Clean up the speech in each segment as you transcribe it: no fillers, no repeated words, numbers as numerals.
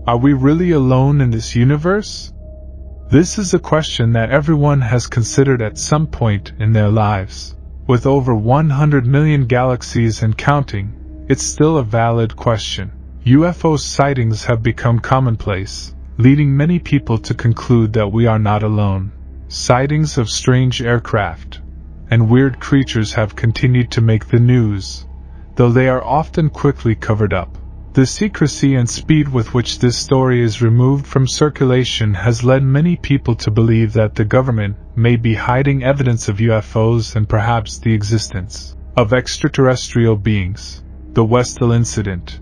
Are we really alone in this universe? This is a question that everyone has considered at some point in their lives. With over 100 million galaxies and counting, it's still a valid question. UFO sightings have become commonplace, leading many people to conclude that we are not alone. Sightings of strange aircraft and weird creatures have continued to make the news, though they are often quickly covered up. The secrecy and speed with which this story is removed from circulation has led many people to believe that the government may be hiding evidence of UFOs and perhaps the existence of extraterrestrial beings. The Westall Incident.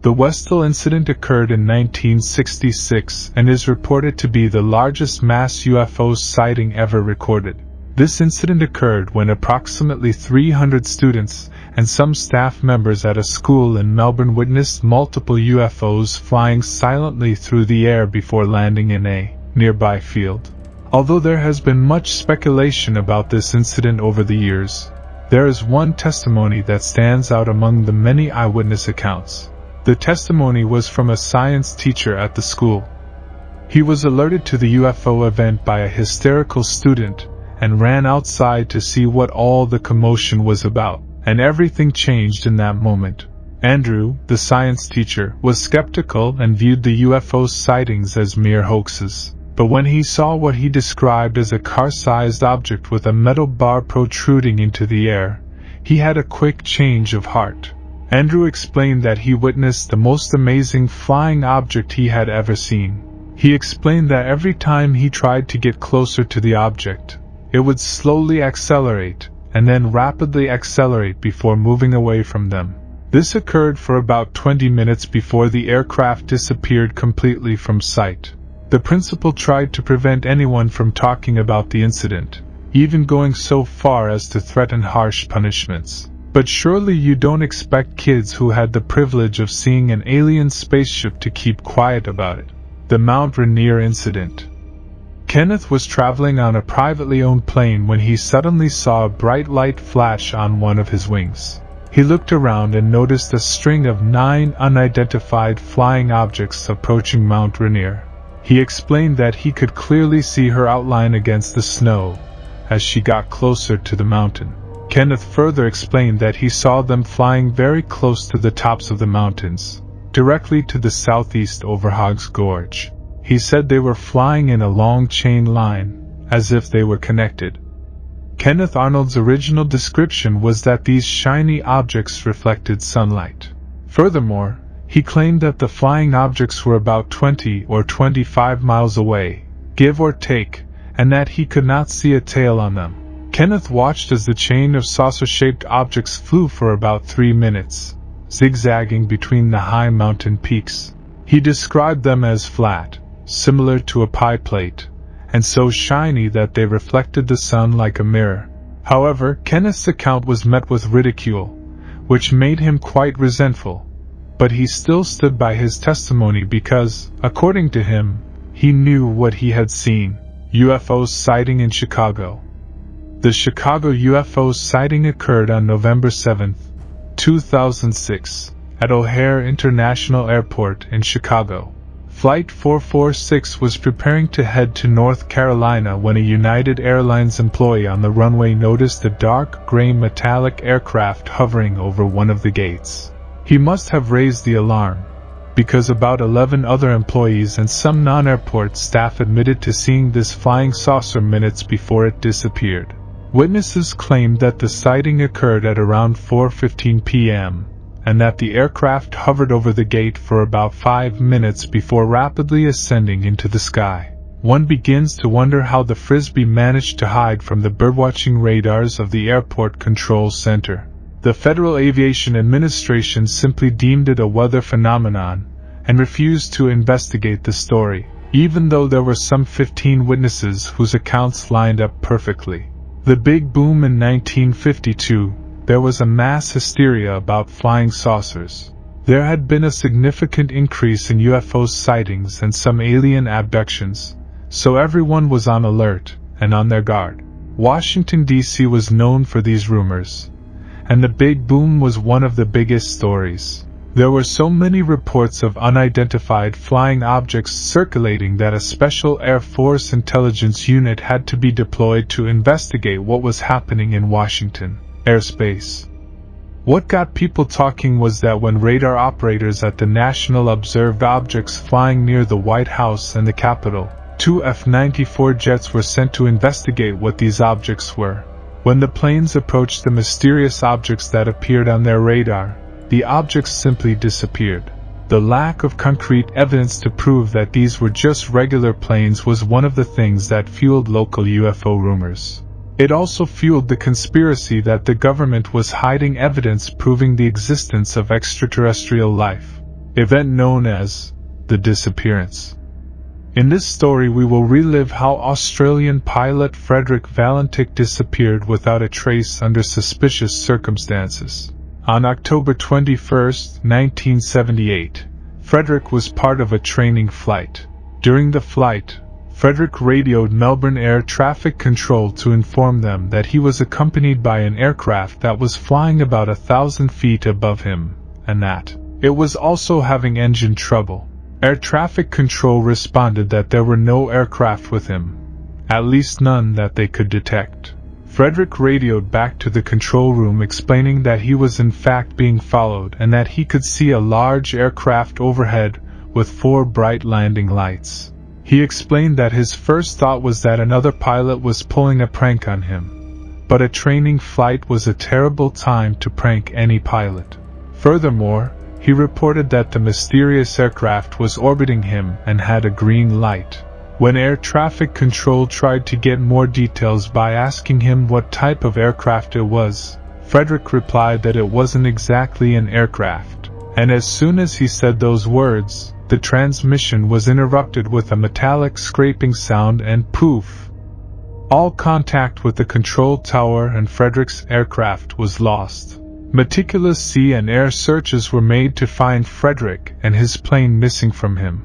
The Westall incident occurred in 1966 and is reported to be the largest mass UFO sighting ever recorded. This incident occurred when approximately 300 students and some staff members at a school in Melbourne witnessed multiple UFOs flying silently through the air before landing in a nearby field. Although there has been much speculation about this incident over the years, there is one testimony that stands out among the many eyewitness accounts. The testimony was from a science teacher at the school. He was alerted to the UFO event by a hysterical student and ran outside to see what all the commotion was about, and everything changed in that moment. Andrew, the science teacher, was skeptical and viewed the UFO sightings as mere hoaxes. But when he saw what he described as a car-sized object with a metal bar protruding into the air, he had a quick change of heart. Andrew explained that he witnessed the most amazing flying object he had ever seen. He explained that every time he tried to get closer to the object, it would slowly accelerate, and then rapidly accelerate before moving away from them. This occurred for about 20 minutes before the aircraft disappeared completely from sight. The principal tried to prevent anyone from talking about the incident, even going so far as to threaten harsh punishments. But surely you don't expect kids who had the privilege of seeing an alien spaceship to keep quiet about it. The Mount Rainier Incident. Kenneth was traveling on a privately owned plane when he suddenly saw a bright light flash on one of his wings. He looked around and noticed a string of 9 unidentified flying objects approaching Mount Rainier. He explained that he could clearly see her outline against the snow as she got closer to the mountain. Kenneth further explained that he saw them flying very close to the tops of the mountains, directly to the southeast over Hog's Gorge. He said they were flying in a long chain line, as if they were connected. Kenneth Arnold's original description was that these shiny objects reflected sunlight. Furthermore, he claimed that the flying objects were about 20 or 25 miles away, give or take, and that he could not see a tail on them. Kenneth watched as the chain of saucer-shaped objects flew for about 3 minutes, zigzagging between the high mountain peaks. He described them as flat, similar to a pie plate, and so shiny that they reflected the sun like a mirror. However, Kenneth's account was met with ridicule, which made him quite resentful, but he still stood by his testimony because, according to him, he knew what he had seen. UFO sighting in Chicago. The Chicago UFO sighting occurred on November 7, 2006, at O'Hare International Airport in Chicago. Flight 446 was preparing to head to North Carolina when a United Airlines employee on the runway noticed a dark gray metallic aircraft hovering over one of the gates. He must have raised the alarm, because about 11 other employees and some non-airport staff admitted to seeing this flying saucer minutes before it disappeared. Witnesses claimed that the sighting occurred at around 4:15 p.m., and that the aircraft hovered over the gate for about 5 minutes before rapidly ascending into the sky. One begins to wonder how the Frisbee managed to hide from the birdwatching radars of the airport control center. The Federal Aviation Administration simply deemed it a weather phenomenon and refused to investigate the story, even though there were some 15 witnesses whose accounts lined up perfectly. The Big Boom in 1952, there was a mass hysteria about flying saucers. There had been a significant increase in UFO sightings and some alien abductions, so everyone was on alert and on their guard. Washington, D.C. was known for these rumors, and the Big Boom was one of the biggest stories. There were so many reports of unidentified flying objects circulating that a special Air Force intelligence unit had to be deployed to investigate what was happening in Washington airspace. What got people talking was that when radar operators at the National observed objects flying near the White House and the Capitol, 2 F-94 jets were sent to investigate what these objects were. When the planes approached the mysterious objects that appeared on their radar, the objects simply disappeared. The lack of concrete evidence to prove that these were just regular planes was one of the things that fueled local UFO rumors. It also fueled the conspiracy that the government was hiding evidence proving the existence of extraterrestrial life, event known as the disappearance. In this story we will relive how Australian pilot Frederick Valentic disappeared without a trace under suspicious circumstances. On October 21, 1978, Frederick was part of a training flight. During the flight, Frederick radioed Melbourne Air Traffic Control to inform them that he was accompanied by an aircraft that was flying about 1,000 feet above him, and that it was also having engine trouble. Air Traffic Control responded that there were no aircraft with him, at least none that they could detect. Frederick radioed back to the control room explaining that he was in fact being followed and that he could see a large aircraft overhead with 4 bright landing lights. He explained that his first thought was that another pilot was pulling a prank on him, but a training flight was a terrible time to prank any pilot. Furthermore, he reported that the mysterious aircraft was orbiting him and had a green light. When Air Traffic Control tried to get more details by asking him what type of aircraft it was, Frederick replied that it wasn't exactly an aircraft, and as soon as he said those words, the transmission was interrupted with a metallic scraping sound and poof! All contact with the control tower and Frederick's aircraft was lost. Meticulous sea and air searches were made to find Frederick and his plane missing from him.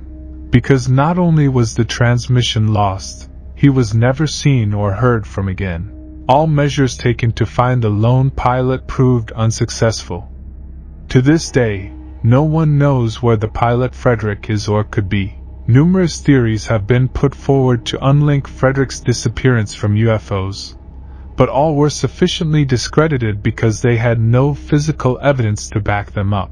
Because not only was the transmission lost, he was never seen or heard from again. All measures taken to find the lone pilot proved unsuccessful. To this day, no one knows where the pilot Frederick is or could be. Numerous theories have been put forward to unlink Frederick's disappearance from UFOs, but all were sufficiently discredited because they had no physical evidence to back them up.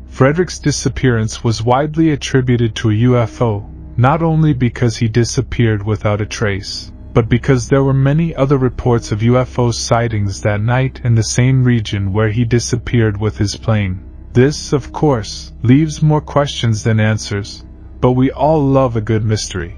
Frederick's disappearance was widely attributed to a UFO, not only because he disappeared without a trace, but because there were many other reports of UFO sightings that night in the same region where he disappeared with his plane. This, of course, leaves more questions than answers, but we all love a good mystery.